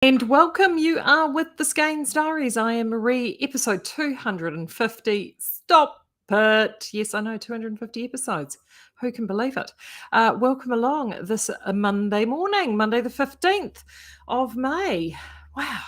And welcome, you are with the Skeinz Diaries. I am Marie, episode 250. Stop it. Yes, I know, 250 episodes. Who can believe it? Welcome along this Monday morning, Monday the 15th of May. Wow.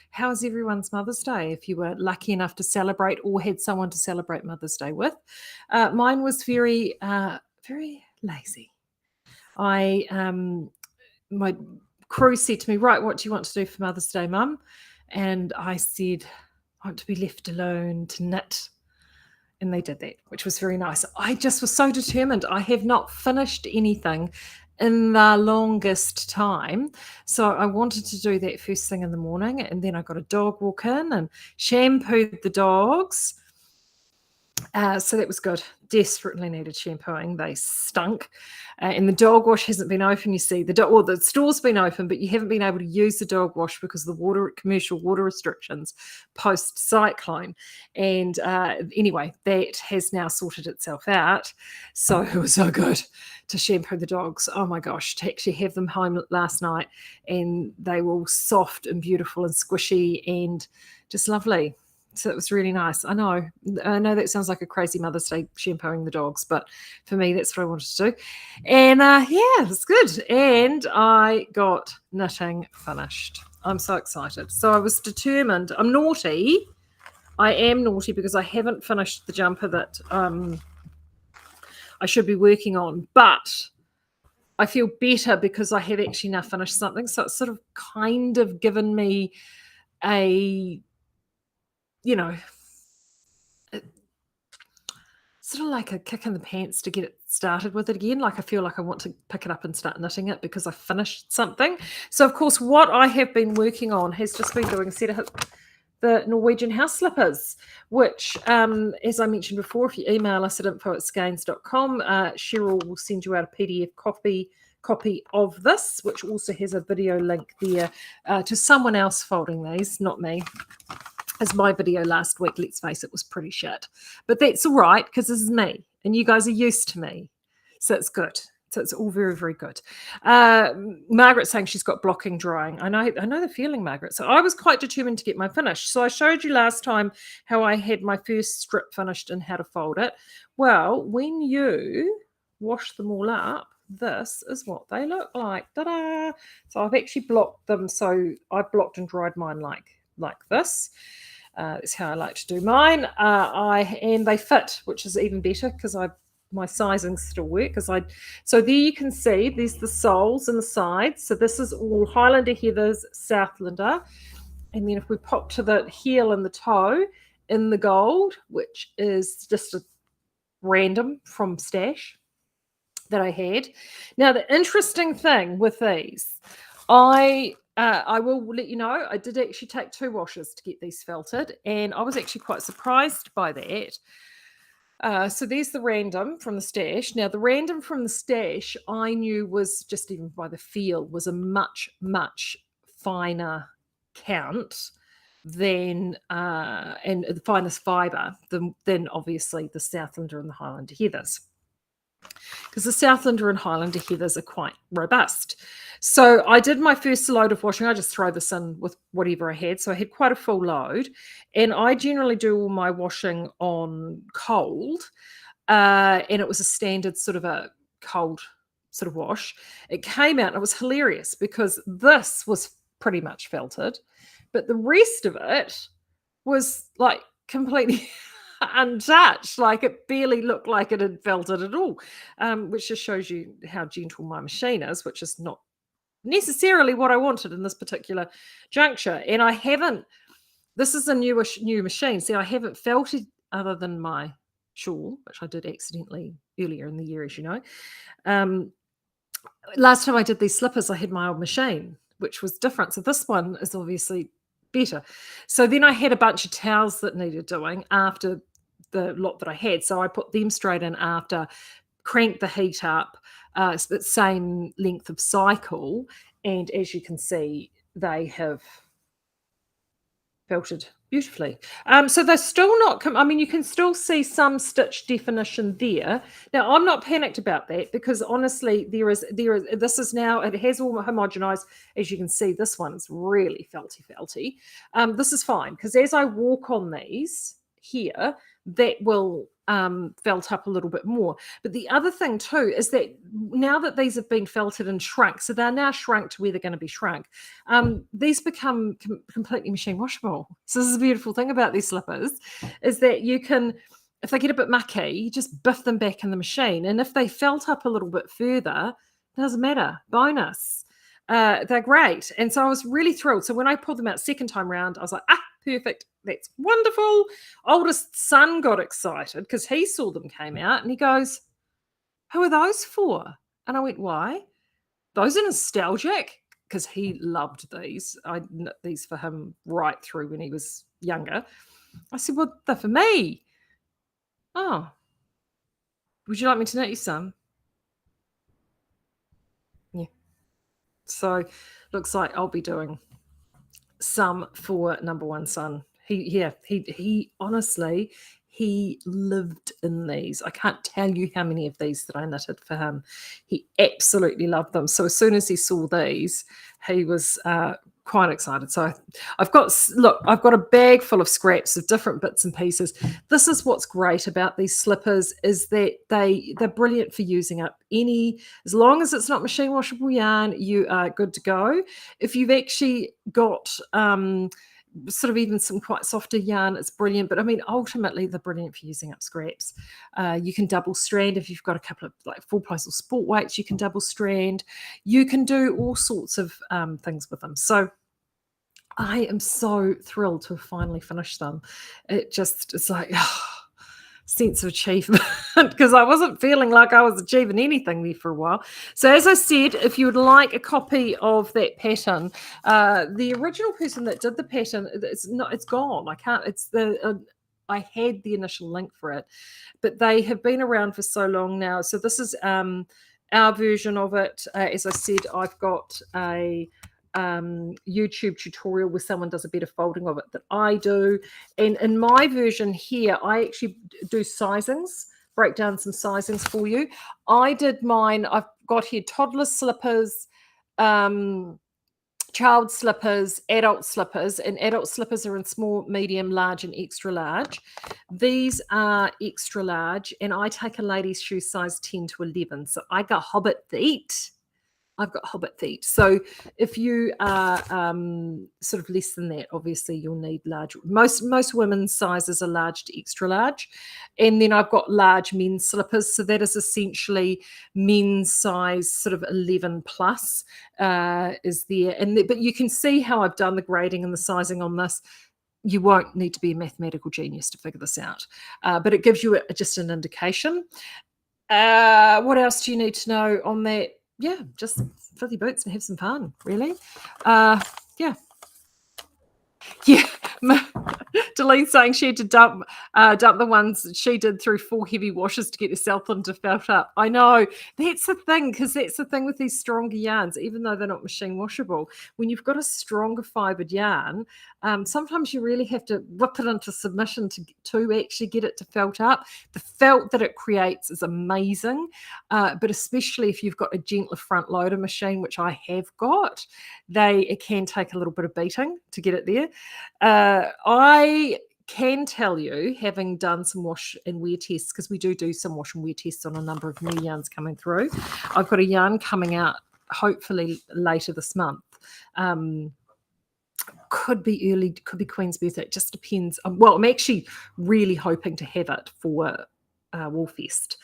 How's everyone's Mother's Day if you were lucky enough to celebrate or had someone to celebrate Mother's Day with? Mine was very lazy. My crew said to me, right, what do you want to do for Mother's Day, Mum? And I said, I want to be left alone to knit. And they did that, which was very nice. I just was so determined. I have not finished anything in the longest time. So I wanted to do that first thing in the morning. And then I got a dog walk in and shampooed the dogs. So that was good. Desperately needed shampooing. They stunk. And the dog wash hasn't been open, you see. The store's been open, but you haven't been able to use the dog wash because of the commercial water restrictions post-cyclone. And anyway, that has now sorted itself out. So it was so good to shampoo the dogs. Oh my gosh, to actually have them home last night and they were all soft and beautiful and squishy and just lovely. So it was really nice. I know that sounds like a crazy Mother's Day shampooing the dogs, but for me, that's what I wanted to do. And it was good. And I got knitting finished. I'm so excited. So I was determined. I'm naughty. I am naughty because I haven't finished the jumper that I should be working on, but I feel better because I have actually now finished something. So it's sort of kind of given me a sort of like a kick in the pants to get it started with it again. Like I feel like I want to pick it up and start knitting it because I finished something. So of course, what I have been working on has just been doing the Norwegian house slippers, which, as I mentioned before, if you email us at info@skeinz.com, Cheryl will send you out a PDF copy of this, which also has a video link there to someone else folding these, not me. As my video last week, let's face it, was pretty shit. But that's all right because this is me and you guys are used to me. So it's good. So it's all very, very good. Margaret's saying she's got blocking drying. I know the feeling, Margaret. So I was quite determined to get mine finished. So I showed you last time how I had my first strip finished and how to fold it. Well, when you wash them all up, this is what they look like. Ta-da! So I've actually blocked them. So I blocked and dried mine like this. That's how I like to do mine. And they fit, which is even better because my sizings still work. So there you can see there's the soles and the sides. So this is all Highlander Heathers, Southlander, and then if we pop to the heel and the toe in the gold, which is just a random from Stash that I had. Now the interesting thing with these, I will let you know, I did actually take 2 washes to get these felted, and I was actually quite surprised by that. So there's the random from the Stash. Now, the random from the Stash, I knew was, just even by the feel, was a much, much finer count than, and the finest fibre than obviously the Southlander and the Highlander Heathers. Because the Southlander and Highlander Heathers are quite robust. So I did my first load of washing. I just throw this in with whatever I had. So I had quite a full load. And I generally do all my washing on cold. And it was a standard sort of a cold sort of wash. It came out and it was hilarious because this was pretty much felted. But the rest of it was like completely untouched, like it barely looked like it had felted at all, which just shows you how gentle my machine is, which is not necessarily what I wanted in this particular juncture. And I haven't, this is a new machine, see, I haven't felted other than my shawl, which I did accidentally earlier in the year, as you know. Last time I did these slippers, I had my old machine, which was different. So this one is obviously better. So then I had a bunch of towels that needed doing after the lot that I had. So I put them straight in after, cranked the heat up, it's the same length of cycle. And as you can see, they have Felted beautifully. So they're still not I mean, you can still see some stitch definition there. Now, I'm not panicked about that because honestly, there is this is now it has all homogenized. As you can see, this one's really felty. This is fine because as I walk on these here, that will felt up a little bit more. But the other thing too is that now that these have been felted and shrunk, so they're now shrunk to where they're going to be shrunk, these become completely machine washable. So this is a beautiful thing about these slippers, is that you can, if they get a bit mucky, you just biff them back in the machine. And if they felt up a little bit further, it doesn't matter. Bonus. They're great. And so I was really thrilled. So when I pulled them out second time round, I was like, perfect. That's wonderful. Oldest son got excited because he saw them came out and he goes, who are those for? And I went, why? Those are nostalgic because he loved these. I knit these for him right through when he was younger. I said, well, they're for me. Oh, would you like me to knit you some? Yeah. So looks like I'll be doing some for number one son. He honestly, he lived in these. I can't tell you how many of these that I knitted for him. He absolutely loved them. So as soon as he saw these, he was quite excited. So I've got a bag full of scraps of different bits and pieces. This is what's great about these slippers is that they're brilliant for using up any, as long as it's not machine washable yarn, you are good to go. If you've actually got sort of even some quite softer yarn, it's brilliant. But I mean, ultimately, they're brilliant for using up scraps. You can double strand if you've got a couple of like full postal sport weights. You can double strand. You can do all sorts of things with them. So I am so thrilled to have finally finished them. It's like sense of achievement because I wasn't feeling like I was achieving anything there for a while. So as I said, if you would like a copy of that pattern, the original person that did the pattern, it's gone. I can't. I had the initial link for it, but they have been around for so long now. So this is our version of it. As I said, I've got a YouTube tutorial where someone does a better folding of it than I do. And in my version here, I actually do sizings, break down some sizings for you. I did mine, I've got here toddler slippers, child slippers, adult slippers, and adult slippers are in small, medium, large, and extra large. These are extra large, and I take a lady's shoe size 10 to 11. So I got hobbit feet. I've got hobbit feet. So if you are sort of less than that, obviously you'll need large. Most women's sizes are large to extra large. And then I've got large men's slippers. So that is essentially men's size sort of 11 plus is there. But you can see how I've done the grading and the sizing on this. You won't need to be a mathematical genius to figure this out. But it gives you just an indication. What else do you need to know on that? Yeah, just fill your boots and have some fun, really. Yeah. Yeah, Delene's saying she had to dump the ones that she did through 4 heavy washes to get herself them to felt up. I know. That's the thing, because that's the thing with these stronger yarns, even though they're not machine washable. When you've got a stronger fibered yarn, sometimes you really have to whip it into submission to actually get it to felt up. The felt that it creates is amazing, but especially if you've got a gentler front loader machine, which I have got, it can take a little bit of beating to get it there. I can tell you, having done some wash and wear tests, because we do some wash and wear tests on a number of new yarns coming through. I've got a yarn coming out hopefully later this month. Could be early, could be Queen's birthday. It just depends. Well, I'm actually really hoping to have it for Woolfest.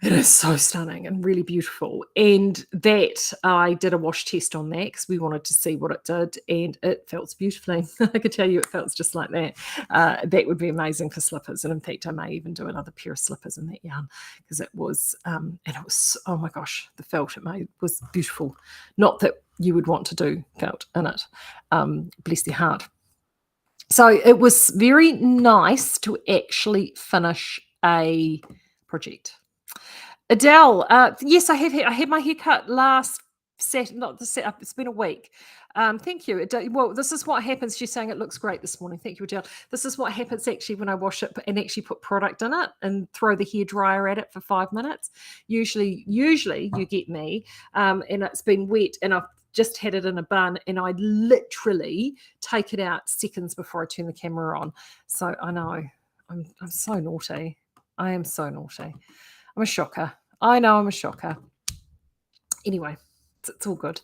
It is so stunning and really beautiful. And that I did a wash test on that because we wanted to see what it did, and it felts beautifully. I could tell you it felts just like that. That would be amazing for slippers. And in fact, I may even do another pair of slippers in that yarn because it was, oh my gosh, the felt it made was beautiful. Not that you would want to do felt in it. Bless their heart. So it was very nice to actually finish a project. Adele, yes, I had my haircut last Saturday, not the set up. It's been a week. Thank you. Well, this is what happens. She's saying it looks great this morning. Thank you, Adele. This is what happens actually when I wash it and actually put product in it and throw the hairdryer at it for 5 minutes. Usually you get me, and it's been wet, and I've just had it in a bun, and I literally take it out seconds before I turn the camera on. So I know I'm so naughty. I am so naughty. I'm a shocker. I know I'm a shocker. Anyway, it's all good.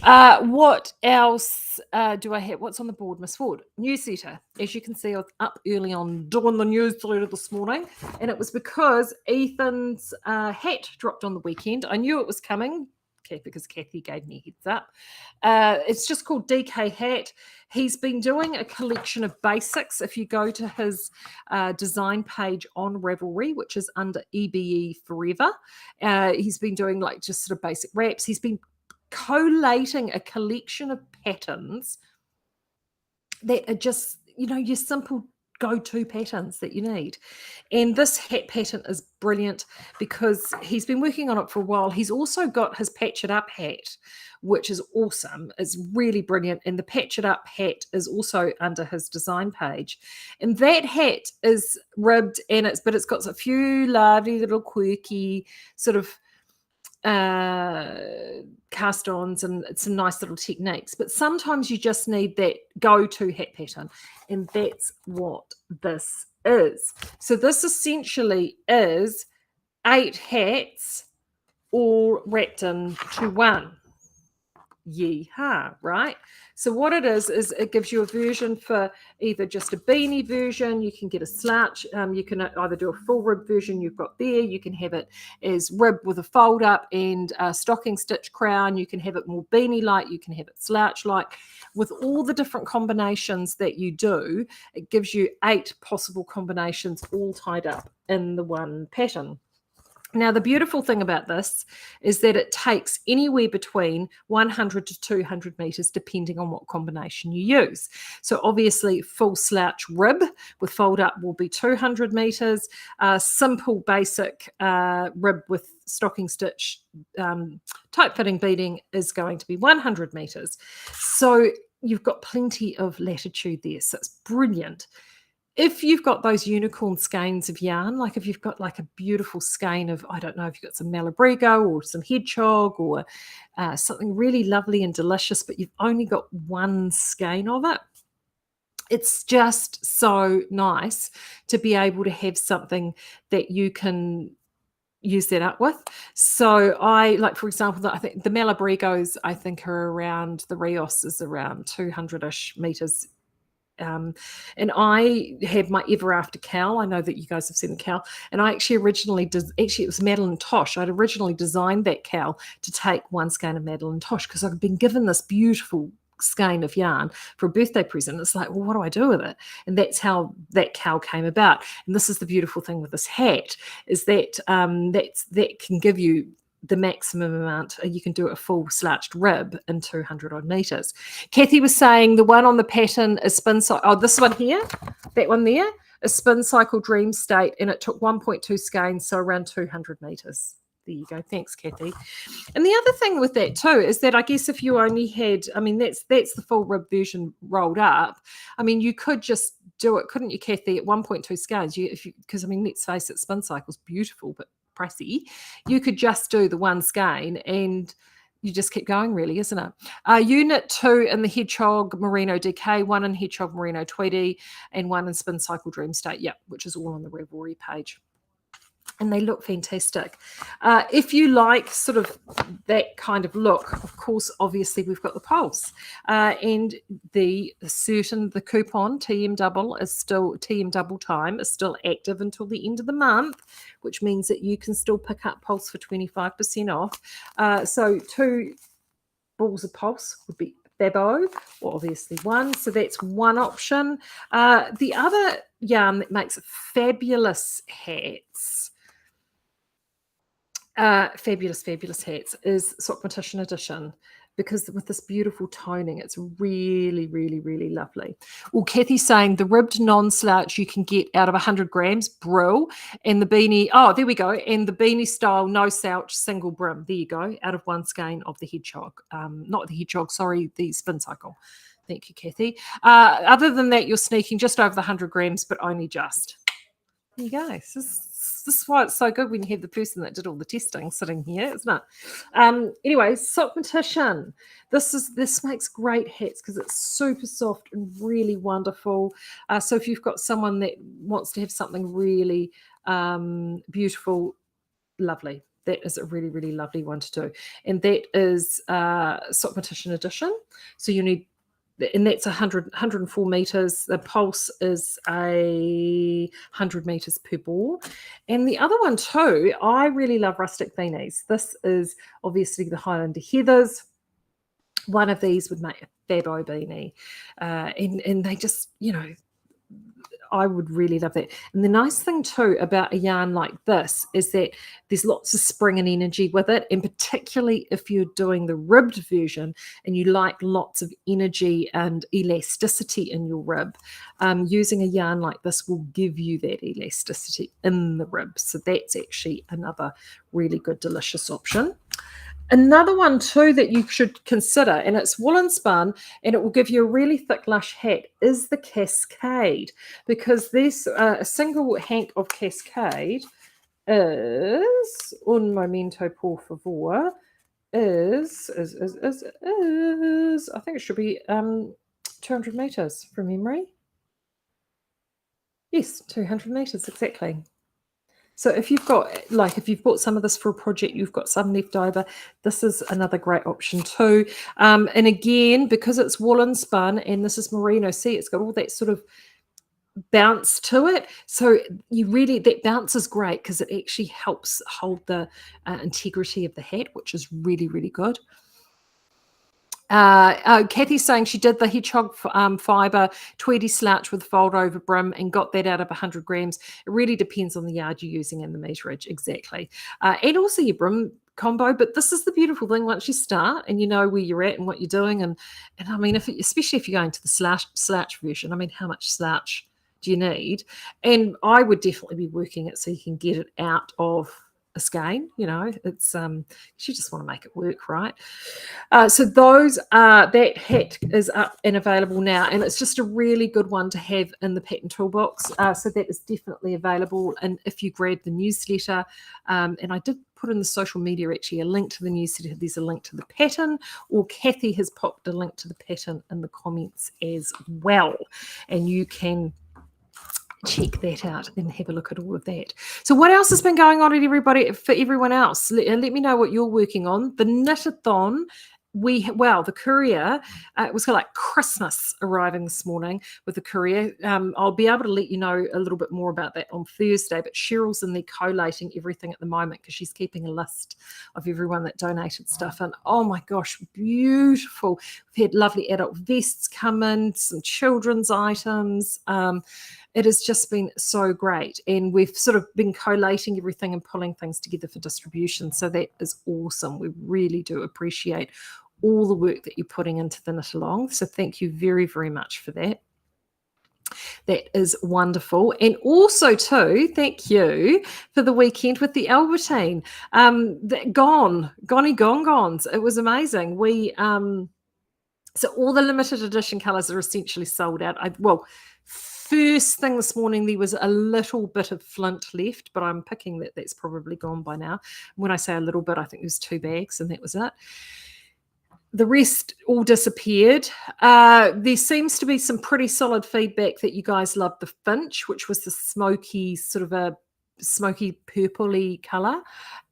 What else do I have? What's on the board, Miss Ford? Newsletter. As you can see, I was up early on doing the newsletter this morning, and it was because Ethan's hat dropped on the weekend. I knew it was coming because Kathy gave me a heads up. It's just called DK Hat. He's been doing a collection of basics. If you go to his design page on Ravelry, which is under EBE Forever, he's been doing like just sort of basic wraps. He's been collating a collection of patterns that are just, your simple go-to patterns that you need. And this hat pattern is brilliant because he's been working on it for a while. He's also got his Patch It Up hat, which is awesome. It's really brilliant. And the Patch It Up hat is also under his design page. And that hat is ribbed, but it's got a few lovely little quirky sort of cast-ons and some nice little techniques, but sometimes you just need that go-to hat pattern, and that's what this is. So this essentially is 8 hats all wrapped into one. Yeehaw, right? So what it is it gives you a version for either just a beanie version. You can get a slouch. You can either do a full rib version you've got there. You can have it as rib with a fold up and a stocking stitch crown. You can have it more beanie-like. You can have it slouch-like. With all the different combinations that you do, it gives you 8 possible combinations all tied up in the one pattern. Now, the beautiful thing about this is that it takes anywhere between 100 to 200 meters, depending on what combination you use. So obviously, full slouch rib with fold up will be 200 meters. Simple basic rib with stocking stitch tight fitting beading is going to be 100 meters. So you've got plenty of latitude there. So it's brilliant. If you've got those unicorn skeins of yarn, like if you've got like a beautiful skein of, I don't know, if you've got some Malabrigo or some hedgehog or something really lovely and delicious, but you've only got one skein of it, it's just so nice to be able to have something that you can use that up with. So I like, for example, I think the Malabrigos, I think are around, the Rios is around 200-ish meters. And I have my Ever After cowl. I know that you guys have seen the cowl. And I actually originally it was Madeline Tosh. I'd originally designed that cowl to take one skein of Madeline Tosh because I've been given this beautiful skein of yarn for a birthday present. It's like, well, what do I do with it? And that's how that cowl came about. And this is the beautiful thing with this hat, is that that can give you the maximum amount. You can do a full slouched rib in 200 odd meters. Kathy was saying the one on the pattern is spin cycle. Oh, this one here, that one there, a spin cycle dream state, and it took 1.2 skeins, so around 200 meters. There you go. Thanks, Kathy. And the other thing with that too is that I guess if you only had, I mean, that's the full rib version rolled up. I mean, you could just do it, couldn't you, Kathy, at 1.2 skeins? Because I mean, let's face it, spin cycle's beautiful, but pricey. You could just do the one skein and you just keep going, really, isn't it? Unit 2 in the Hedgehog Merino DK, 1 in Hedgehog Merino Tweedy, and 1 in Spin Cycle Dream State, which is all on the Ravelry page. And they look fantastic. If you like sort of that kind of look, of course, obviously we've got the Pulse and the coupon TM Double Time is still active until the end of the month, which means that you can still pick up Pulse for 25% off. So 2 balls of Pulse would be Babo, or obviously 1. So that's one option. The other yarn that makes fabulous hats. Fabulous hats is Sock Petition Edition. because with this beautiful toning, it's really, really, really lovely. Well, Kathy's saying the ribbed non-slouch you can get out of 100 grams, brill, and the beanie, oh, there we go, and the beanie style no slouch single brim, there you go, out of one skein of the hedgehog, not the hedgehog, sorry, the spin cycle. Thank you, Kathy. Other than that, you're sneaking just over the 100 grams, but only just. There you go. This is why it's so good when you have the person that did all the testing sitting here, isn't it? Anyway, sock petition. This makes great hats because it's super soft and really wonderful. So if you've got someone that wants to have something really beautiful, lovely. That is a really, really lovely one to do. And that is sock petition edition. So you need, and that's 104 meters. The pulse is 100 meters per bore. And the other one too, I really love rustic beanies. This is obviously the Highlander Heathers. One of these would make a fabo beanie. And they just, I would really love that. And the nice thing too about a yarn like this is that there's lots of spring and energy with it. And particularly if you're doing the ribbed version and you like lots of energy and elasticity in your rib, using a yarn like this will give you that elasticity in the rib. So that's actually another really good, delicious option. Another one too that you should consider, and it's woolen spun, and it will give you a really thick, lush hat, is the Cascade, because this a single hank of Cascade is un momento por favor is I think it should be 200 meters from memory. Yes, 200 meters exactly. So if you've bought some of this for a project, you've got some left over, this is another great option too. And again, because it's woolen spun and this is merino, see, it's got all that sort of bounce to it. So that bounce is great because it actually helps hold the integrity of the hat, which is really, really good. Kathy's saying she did the hedgehog fiber tweedy slouch with fold over brim and got that out of 100 grams. It really depends on the yard you're using and the meterage, exactly. And also your brim combo, but this is the beautiful thing once you start and you know where you're at and what you're doing. And I mean, especially if you're going to the slouch version, I mean, how much slouch do you need? And I would definitely be working it so you can get it out of a skein. It's you just want to make it work, right? So that hat is up and available now, and it's just a really good one to have in the pattern toolbox. So that is definitely available, and if you grab the newsletter, and I did put in the social media actually a link to the newsletter, there's a link to the pattern, or Kathy has popped a link to the pattern in the comments as well, and you can check that out and have a look at all of that. So what else has been going on for everyone else? Let me know what you're working on. The knit-a-thon, the courier, it was like Christmas arriving this morning with the courier. I'll be able to let you know a little bit more about that on Thursday, but Cheryl's in there collating everything at the moment because she's keeping a list of everyone that donated stuff. And oh my gosh, beautiful. We've had lovely adult vests come in, some children's items. It has just been so great. And we've sort of been collating everything and pulling things together for distribution. So that is awesome. We really do appreciate all the work that you're putting into the knit along. So thank you very, very much for that. That is wonderful. And also too, thank you for the weekend with the Albertine. Gone. It was amazing. So all the limited edition colours are essentially sold out. First thing this morning, there was a little bit of flint left, but I'm picking that that's probably gone by now. When I say a little bit, I think it was 2 bags, and that was it. The rest all disappeared. There seems to be some pretty solid feedback that you guys loved the Finch, which was the smoky, sort of a smoky purpley colour,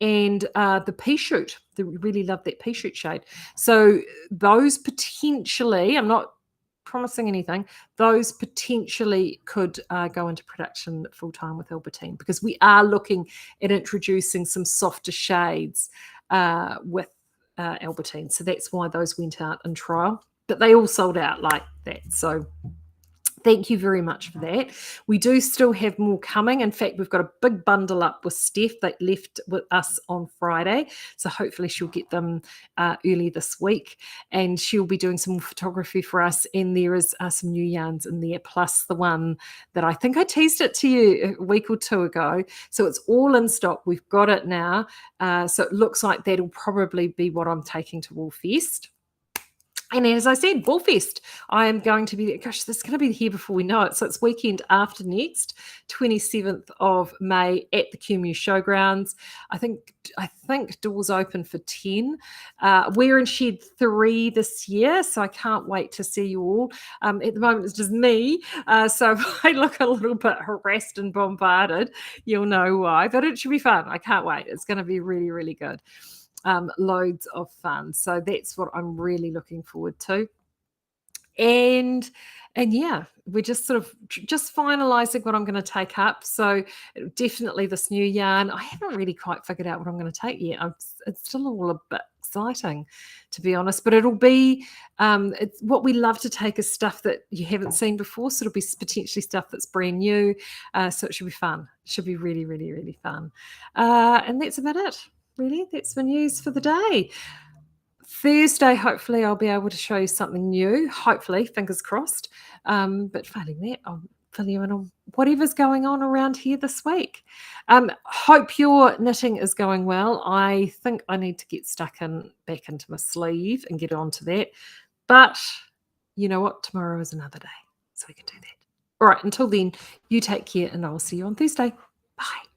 and the pea shoot. They really loved that pea shoot shade. So those potentially, I'm not promising anything, those potentially could go into production full-time with Albertine, because we are looking at introducing some softer shades with Albertine. So that's why those went out in trial, but they all sold out like that. So Thank you very much for that. We do still have more coming. In fact, we've got a big bundle up with Steph that left with us on Friday. So hopefully she'll get them early this week. And she'll be doing some more photography for us. And there is some new yarns in there, plus the one that I think I teased it to you a week or two ago. So it's all in stock. We've got it now. So it looks like that'll probably be what I'm taking to Woolfest. And as I said, Woolfest, I am going to be, gosh, this is going to be here before we know it. So it's weekend after next, 27th of May at the QMU Showgrounds. I think doors open for 10. We're in Shed 3 this year, so I can't wait to see you all. At the moment, it's just me. So if I look a little bit harassed and bombarded, you'll know why. But it should be fun. I can't wait. It's going to be really, really good. Loads of fun. So that's what I'm really looking forward to. And yeah, we're just sort of just finalizing what I'm going to take up. So definitely this new yarn. I haven't really quite figured out what I'm going to take yet. It's still all a bit exciting, to be honest. But it'll be it's what we love to take is stuff that you haven't seen before. So it'll be potentially stuff that's brand new. So it should be fun. It should be really, really, really fun. And that's about it. Really, that's my news for the day. Thursday, hopefully, I'll be able to show you something new. Hopefully, fingers crossed. But failing that, I'll fill you in on whatever's going on around here this week. Hope your knitting is going well. I think I need to get stuck back into my sleeve and get on to that. But you know what? Tomorrow is another day, so we can do that. All right, until then, you take care, and I'll see you on Thursday. Bye.